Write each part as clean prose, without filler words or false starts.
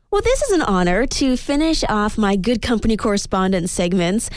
Well, this is an honor to finish off my Good Company Correspondence segments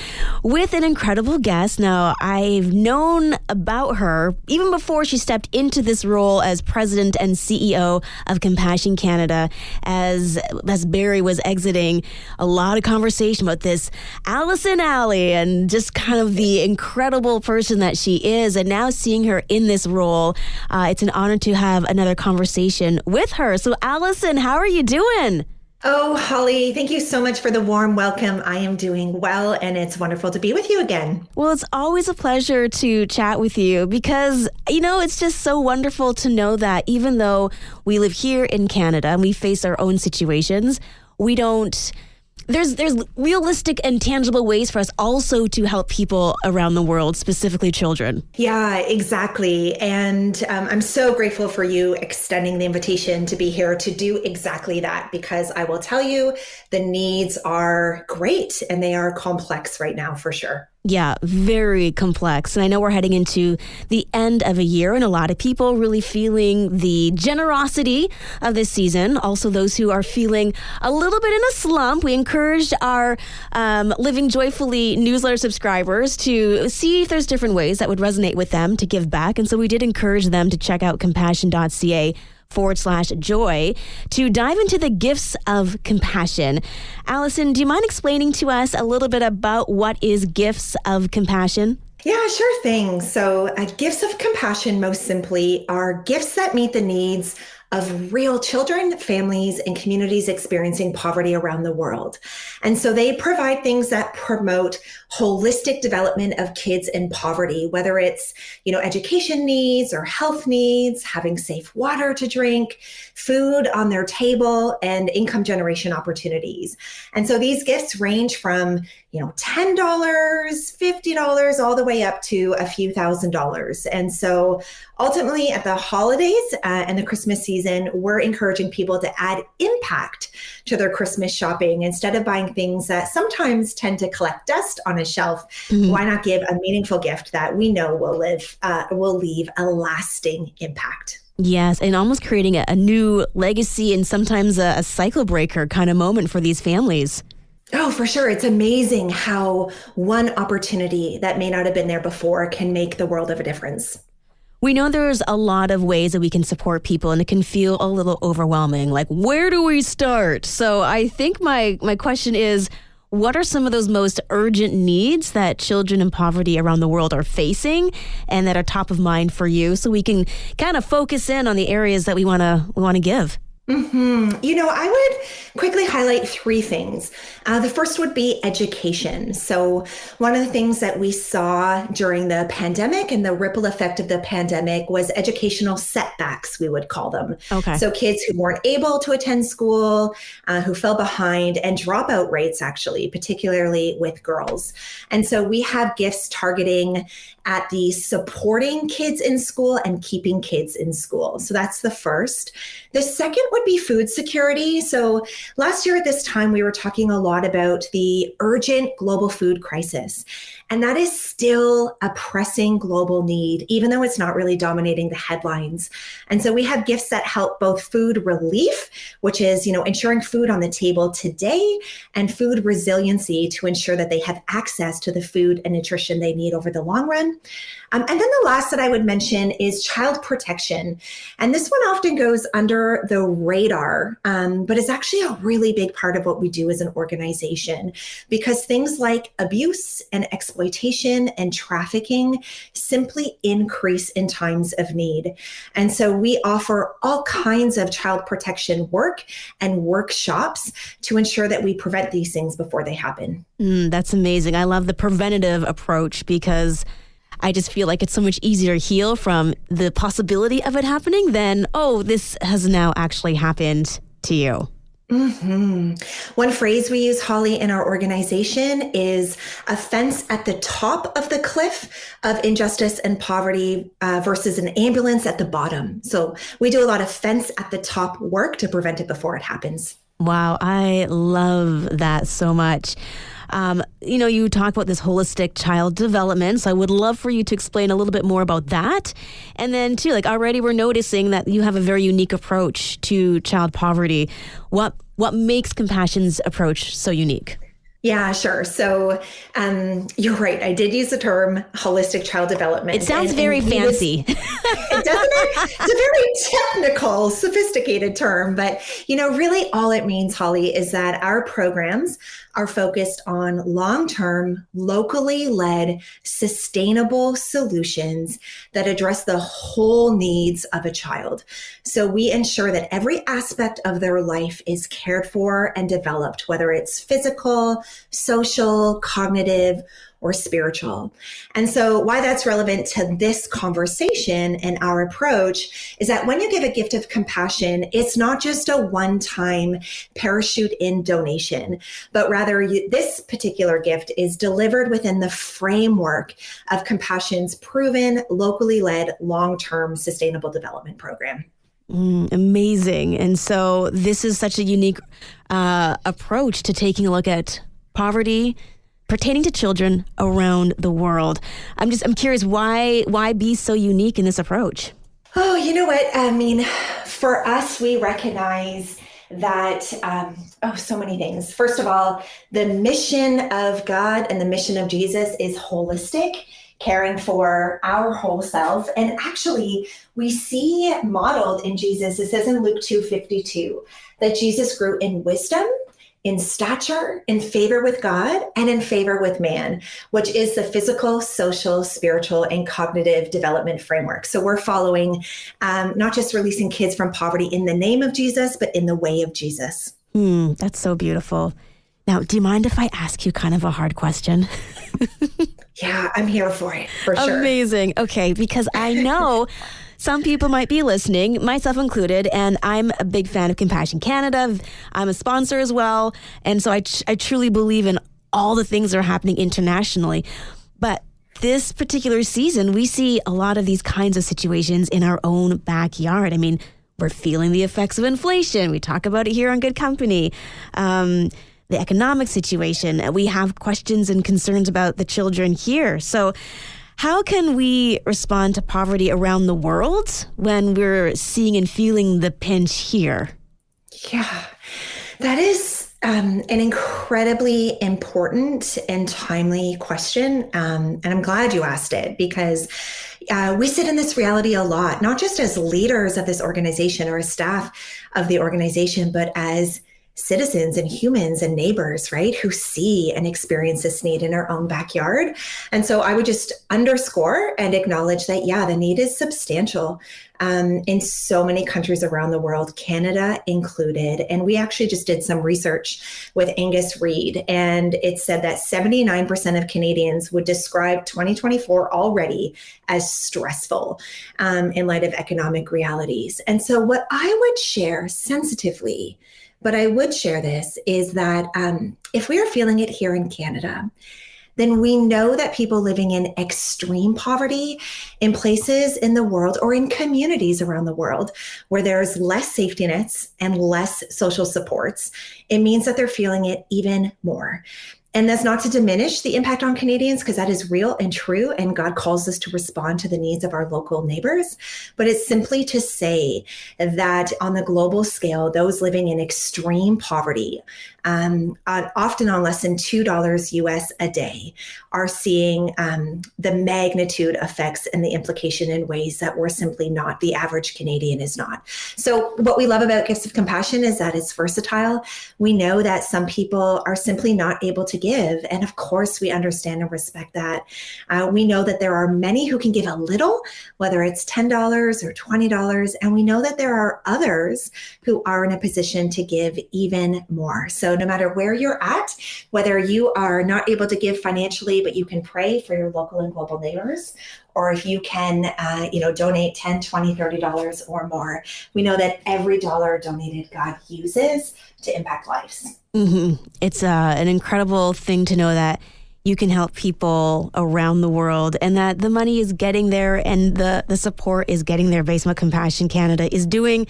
with an incredible guest. Now, I've known about her even before she stepped into this role as president and CEO of Compassion Canada. As Barry was exiting, a lot of conversation about this Allison Alley and just kind of the incredible person that she is. And now seeing her in this role, it's an honor to have another conversation with her. So, Allison, how are you doing? Oh, Holly, thank you so much for the warm welcome. I am doing well, and it's wonderful to be with you again. Well, it's always a pleasure to chat with you because, it's just so wonderful to know that even though we live here in Canada and we face our own situations, there's realistic and tangible ways for us also to help people around the world, specifically children. Yeah, exactly. And I'm so grateful for you extending the invitation to be here to do exactly that, because I will tell you the needs are great and they are complex right now for sure. Yeah, very complex. And I know we're heading into the end of a year and a lot of people really feeling the generosity of this season. Also, those who are feeling a little bit in a slump. We encouraged our Living Joyfully newsletter subscribers to see if there's different ways that would resonate with them to give back. And so we did encourage them to check out compassion.ca/joy to dive into the gifts of compassion. Allison, do you mind explaining to us a little bit about what is gifts of compassion? Yeah, sure thing. So gifts of compassion, most simply, are gifts that meet the needs of real children, families, and communities experiencing poverty around the world. And so they provide things that promote holistic development of kids in poverty, whether it's, education needs or health needs, having safe water to drink, food on their table, and income generation opportunities. And so these gifts range from, $10, $50, all the way up to a few $1,000s. And so ultimately at the holidays and the Christmas season, we're encouraging people to add impact to their Christmas shopping. Instead of buying things that sometimes tend to collect dust on a shelf, why not give a meaningful gift that we know will leave a lasting impact? Yes, and almost creating a new legacy and sometimes a cycle breaker kind of moment for these families. Oh, for sure. It's amazing how one opportunity that may not have been there before can make the world of a difference. We know there's a lot of ways that we can support people, and it can feel a little overwhelming. Like, where do we start? So I think my question is, what are some of those most urgent needs that children in poverty around the world are facing and that are top of mind for you, so we can kind of focus in on the areas that we want to give? I would quickly highlight three things. The first would be education. So one of the things that we saw during the pandemic and the ripple effect of the pandemic was educational setbacks, we would call them. Okay. So kids who weren't able to attend school, who fell behind, and dropout rates, actually, particularly with girls. And so we have gifts targeting at the supporting kids in school and keeping kids in school. So that's the first. The second would be food security. So last year at this time, we were talking a lot about the urgent global food crisis. And that is still a pressing global need, even though it's not really dominating the headlines. And so we have gifts that help both food relief, which is, ensuring food on the table today, and food resiliency to ensure that they have access to the food and nutrition they need over the long run. And then the last that I would mention is child protection. And this one often goes under the radar, but is actually a really big part of what we do as an organization, because things like abuse and exploitation and trafficking simply increase in times of need. And so we offer all kinds of child protection work and workshops to ensure that we prevent these things before they happen. That's amazing. I love the preventative approach, because I just feel like it's so much easier to heal from the possibility of it happening than, this has now actually happened to you. One phrase we use, Holly, in our organization is a fence at the top of the cliff of injustice and poverty versus an ambulance at the bottom. So we do a lot of fence at the top work to prevent it before it happens. Wow, I love that so much. You talk about this holistic child development, so I would love for you to explain a little bit more about that. And then too, already we're noticing that you have a very unique approach to child poverty. What makes Compassion's approach so unique? Yeah, sure. So you're right. I did use the term holistic child development. It sounds very fancy. It doesn't it? It's a very technical, sophisticated term. But, really all it means, Holly, is that our programs are focused on long-term, locally led, sustainable solutions that address the whole needs of a child. So we ensure that every aspect of their life is cared for and developed, whether it's physical, social, cognitive, or spiritual. And so why that's relevant to this conversation and our approach is that when you give a gift of compassion, it's not just a one-time parachute in donation, but rather this particular gift is delivered within the framework of Compassion's proven, locally led, long-term sustainable development program. Amazing. And so this is such a unique approach to taking a look at poverty pertaining to children around the world. I'm curious, why be so unique in this approach? Oh, you know what? I mean, for us, we recognize that, so many things. First of all, the mission of God and the mission of Jesus is holistic, caring for our whole self. And actually, we see modeled in Jesus, it says in Luke 2:52, that Jesus grew in wisdom, in stature, in favor with God, and in favor with man, which is the physical, social, spiritual, and cognitive development framework. So we're following not just releasing kids from poverty in the name of Jesus, but in the way of Jesus. That's so beautiful. Now, do you mind if I ask you kind of a hard question? Yeah, I'm here for it, for sure. Amazing. Okay, because I know some people might be listening, myself included, and I'm a big fan of Compassion Canada. I'm a sponsor as well. And so I truly believe in all the things that are happening internationally. But this particular season, we see a lot of these kinds of situations in our own backyard. I mean, we're feeling the effects of inflation. We talk about it here on Good Company. The economic situation. We have questions and concerns about the children here. So how can we respond to poverty around the world when we're seeing and feeling the pinch here? Yeah, that is an incredibly important and timely question. And I'm glad you asked it because we sit in this reality a lot, not just as leaders of this organization or as staff of the organization, but as citizens and humans and neighbors, right, who see and experience this need in our own backyard. And so I would just underscore and acknowledge that, yeah, the need is substantial in so many countries around the world, Canada included. And we actually just did some research with Angus Reid, and it said that 79% of Canadians would describe 2024 already as stressful in light of economic realities. And so what I would share sensitively, but I would share this, is that if we are feeling it here in Canada, then we know that people living in extreme poverty in places in the world or in communities around the world where there's less safety nets and less social supports, it means that they're feeling it even more. And that's not to diminish the impact on Canadians, because that is real and true, and God calls us to respond to the needs of our local neighbors. But it's simply to say that on the global scale, those living in extreme poverty, often on less than $2 US a day, are seeing the magnitude effects and the implication in ways that we're simply not, the average Canadian is not. So what we love about Gifts of Compassion is that it's versatile. We know that some people are simply not able to give. And of course, we understand and respect that. We know that there are many who can give a little, whether it's $10 or $20. And we know that there are others who are in a position to give even more. So no matter where you're at, whether you are not able to give financially, but you can pray for your local and global neighbors, or if you can, donate $10, $20, $30 or more, we know that every dollar donated God uses to impact lives. Mm-hmm. It's an incredible thing to know that you can help people around the world, and that the money is getting there and the support is getting there based on what Compassion Canada is doing.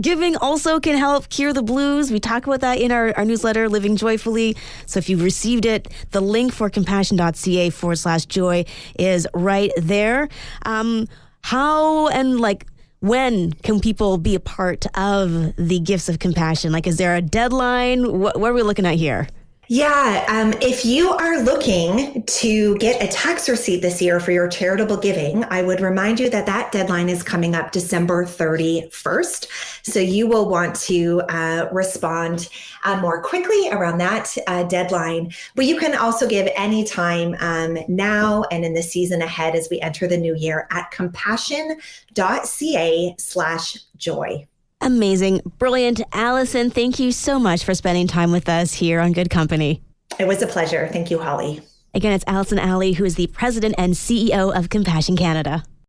Giving also can help cure the blues. We talk about that in our newsletter, Living Joyfully. So if you've received it, the link for compassion.ca/joy is right there. How and when can people be a part of the Gifts of Compassion? Is there a deadline? What are we looking at here? Yeah, if you are looking to get a tax receipt this year for your charitable giving, I would remind you that that deadline is coming up December 31st. So you will want to respond more quickly around that deadline. But you can also give any time now and in the season ahead as we enter the new year at compassion.ca/joy. Amazing. Brilliant. Allison, thank you so much for spending time with us here on Good Company. It was a pleasure. Thank you, Holly. Again, it's Allison Alley, who is the president and CEO of Compassion Canada.